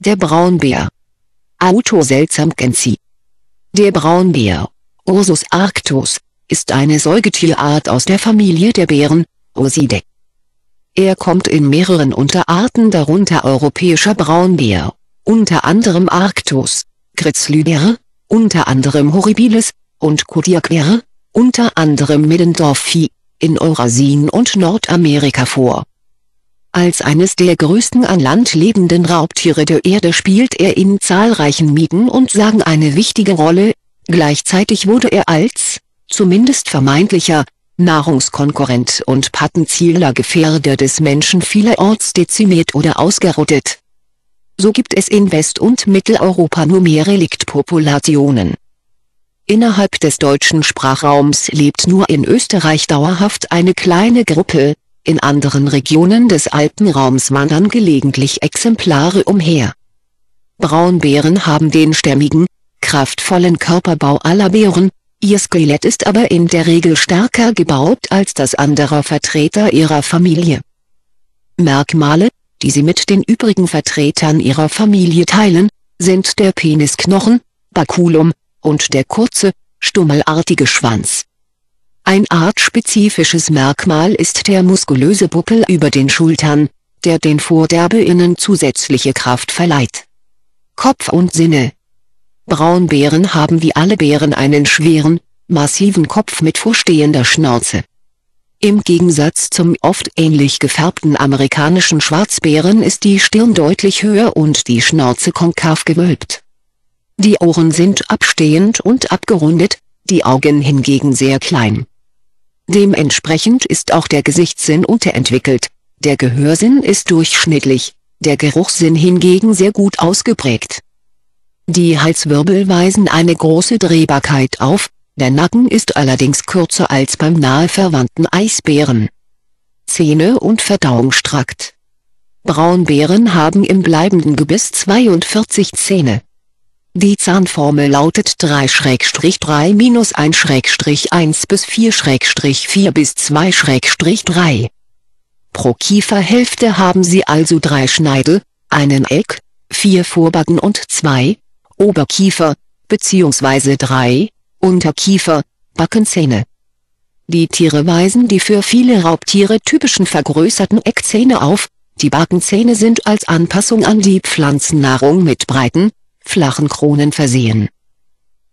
Der Braunbär. Autoselsamkensi. Der Braunbär, Ursus arctos, ist eine Säugetierart aus der Familie der Bären, Ursidae. Er kommt in mehreren Unterarten, darunter europäischer Braunbär, unter anderem Arctos, Grizzlybäre, unter anderem Horribilis, und Kodiakbäre, unter anderem Middendorfi, in Eurasien und Nordamerika vor. Als eines der größten an Land lebenden Raubtiere der Erde spielt er in zahlreichen Mythen und Sagen eine wichtige Rolle, gleichzeitig wurde er als, zumindest vermeintlicher, Nahrungskonkurrent und potenzieller Gefährder des Menschen vielerorts dezimiert oder ausgerottet. So gibt es in West- und Mitteleuropa nur mehr Reliktpopulationen. Innerhalb des deutschen Sprachraums lebt nur in Österreich dauerhaft eine kleine Gruppe, in anderen Regionen des Alpenraums wandern gelegentlich Exemplare umher. Braunbären haben den stämmigen, kraftvollen Körperbau aller Bären, ihr Skelett ist aber in der Regel stärker gebaut als das anderer Vertreter ihrer Familie. Merkmale, die sie mit den übrigen Vertretern ihrer Familie teilen, sind der Penisknochen, Baculum, und der kurze, stummelartige Schwanz. Ein artspezifisches Merkmal ist der muskulöse Buckel über den Schultern, der den Vorderbeinen zusätzliche Kraft verleiht. Kopf und Sinne. Braunbären haben wie alle Bären einen schweren, massiven Kopf mit vorstehender Schnauze. Im Gegensatz zum oft ähnlich gefärbten amerikanischen Schwarzbären ist die Stirn deutlich höher und die Schnauze konkav gewölbt. Die Ohren sind abstehend und abgerundet, die Augen hingegen sehr klein. Dementsprechend ist auch der Gesichtssinn unterentwickelt, der Gehörsinn ist durchschnittlich, der Geruchssinn hingegen sehr gut ausgeprägt. Die Halswirbel weisen eine große Drehbarkeit auf, der Nacken ist allerdings kürzer als beim nahe verwandten Eisbären. Zähne und Verdauungstrakt. Braunbären haben im bleibenden Gebiss 42 Zähne. Die Zahnformel lautet 3-3-1-1 bis 4-4 bis 2-3. Pro Kieferhälfte haben sie also 3 Schneidel, einen Eck, 4 Vorbacken und 2 Oberkiefer, bzw. 3 Unterkiefer, Backenzähne. Die Tiere weisen die für viele Raubtiere typischen vergrößerten Eckzähne auf, die Backenzähne sind als Anpassung an die Pflanzennahrung mit breiten, flachen Kronen versehen.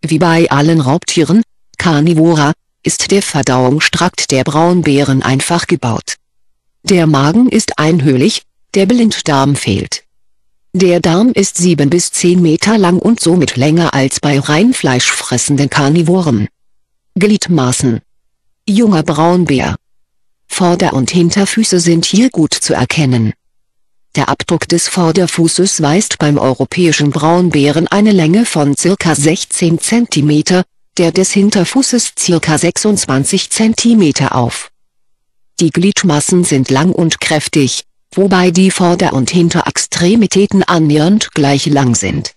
Wie bei allen Raubtieren, Carnivora, ist der Verdauungstrakt der Braunbären einfach gebaut. Der Magen ist einhöhlig, der Blinddarm fehlt. Der Darm ist 7 bis 10 Meter lang und somit länger als bei rein fleischfressenden Karnivoren. Gliedmaßen. Junger Braunbär. Vorder- und Hinterfüße sind hier gut zu erkennen. Der Abdruck des Vorderfußes weist beim europäischen Braunbären eine Länge von ca. 16 cm, der des Hinterfußes ca. 26 cm auf. Die Gliedmaßen sind lang und kräftig, wobei die Vorder- und Hinterextremitäten annähernd gleich lang sind.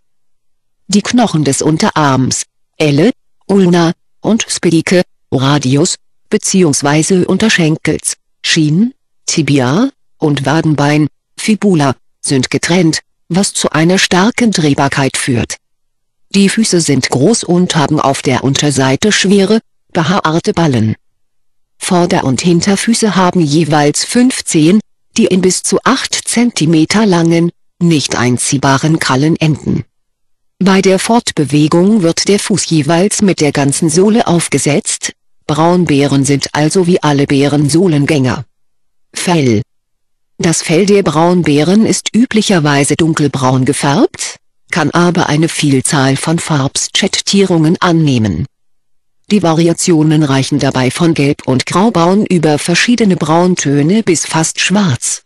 Die Knochen des Unterarms, Elle, Ulna, und Spedike, Radius, bzw. Unterschenkels, Schien, Tibia, und Wadenbein, Fibula, sind getrennt, was zu einer starken Drehbarkeit führt. Die Füße sind groß und haben auf der Unterseite schwere, behaarte Ballen. Vorder- und Hinterfüße haben jeweils 5 Zehen, die in bis zu 8 cm langen, nicht einziehbaren Krallen enden. Bei der Fortbewegung wird der Fuß jeweils mit der ganzen Sohle aufgesetzt, Braunbären sind also wie alle Bären Sohlengänger. Fell. Das Fell der Braunbären ist üblicherweise dunkelbraun gefärbt, kann aber eine Vielzahl von Farbschattierungen annehmen. Die Variationen reichen dabei von gelb und graubraun über verschiedene Brauntöne bis fast schwarz.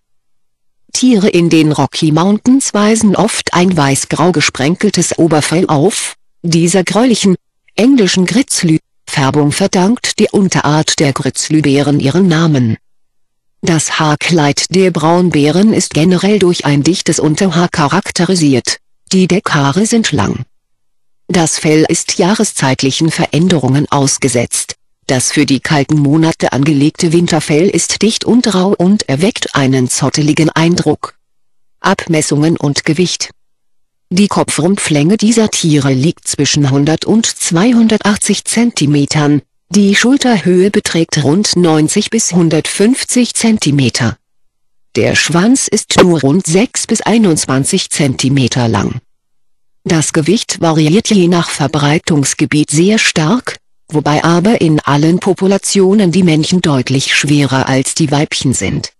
Tiere in den Rocky Mountains weisen oft ein weiß-grau gesprenkeltes Oberfell auf, dieser gräulichen, englischen Grizzly-Färbung verdankt die Unterart der Grizzlybären ihren Namen. Das Haarkleid der Braunbären ist generell durch ein dichtes Unterhaar charakterisiert, die Deckhaare sind lang. Das Fell ist jahreszeitlichen Veränderungen ausgesetzt, das für die kalten Monate angelegte Winterfell ist dicht und rau und erweckt einen zotteligen Eindruck. Abmessungen und Gewicht. Die Kopfrumpflänge dieser Tiere liegt zwischen 100 und 280 cm, die Schulterhöhe beträgt rund 90 bis 150 cm. Der Schwanz ist nur rund 6 bis 21 cm lang. Das Gewicht variiert je nach Verbreitungsgebiet sehr stark, wobei aber in allen Populationen die Männchen deutlich schwerer als die Weibchen sind.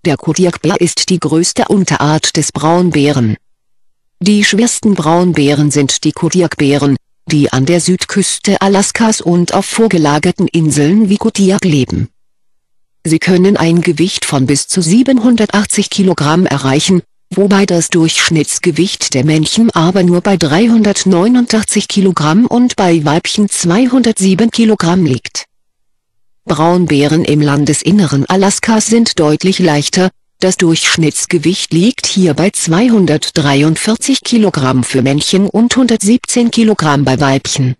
Der Kodiakbär ist die größte Unterart des Braunbären. Die schwersten Braunbären sind die Kodiakbären, die an der Südküste Alaskas und auf vorgelagerten Inseln wie Kodiak leben. Sie können ein Gewicht von bis zu 780 Kilogramm erreichen, wobei das Durchschnittsgewicht der Männchen aber nur bei 389 Kilogramm und bei Weibchen 207 Kilogramm liegt. Braunbären im Landesinneren Alaskas sind deutlich leichter, das Durchschnittsgewicht liegt hier bei 243 Kilogramm für Männchen und 117 Kilogramm bei Weibchen.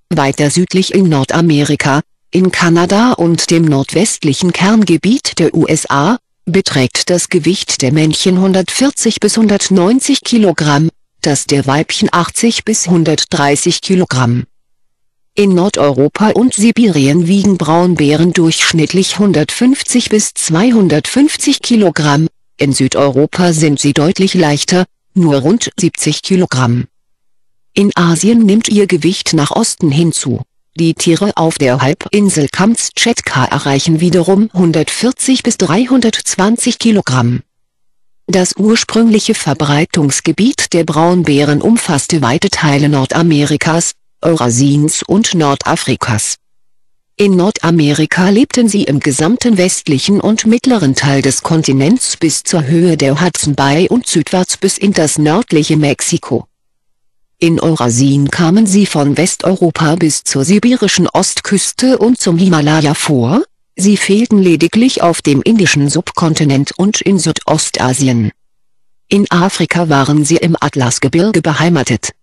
Weiter südlich in Nordamerika, in Kanada und dem nordwestlichen Kerngebiet der USA, beträgt das Gewicht der Männchen 140 bis 190 Kilogramm, das der Weibchen 80 bis 130 Kilogramm. In Nordeuropa und Sibirien wiegen Braunbären durchschnittlich 150 bis 250 Kilogramm, in Südeuropa sind sie deutlich leichter, nur rund 70 Kilogramm. In Asien nimmt ihr Gewicht nach Osten hinzu. Die Tiere auf der Halbinsel Kamtschatka erreichen wiederum 140 bis 320 Kilogramm. Das ursprüngliche Verbreitungsgebiet der Braunbären umfasste weite Teile Nordamerikas, Eurasiens und Nordafrikas. In Nordamerika lebten sie im gesamten westlichen und mittleren Teil des Kontinents bis zur Höhe der Hudson Bay und südwärts bis in das nördliche Mexiko. In Eurasien kamen sie von Westeuropa bis zur sibirischen Ostküste und zum Himalaya vor, sie fehlten lediglich auf dem indischen Subkontinent und in Südostasien. In Afrika waren sie im Atlasgebirge beheimatet.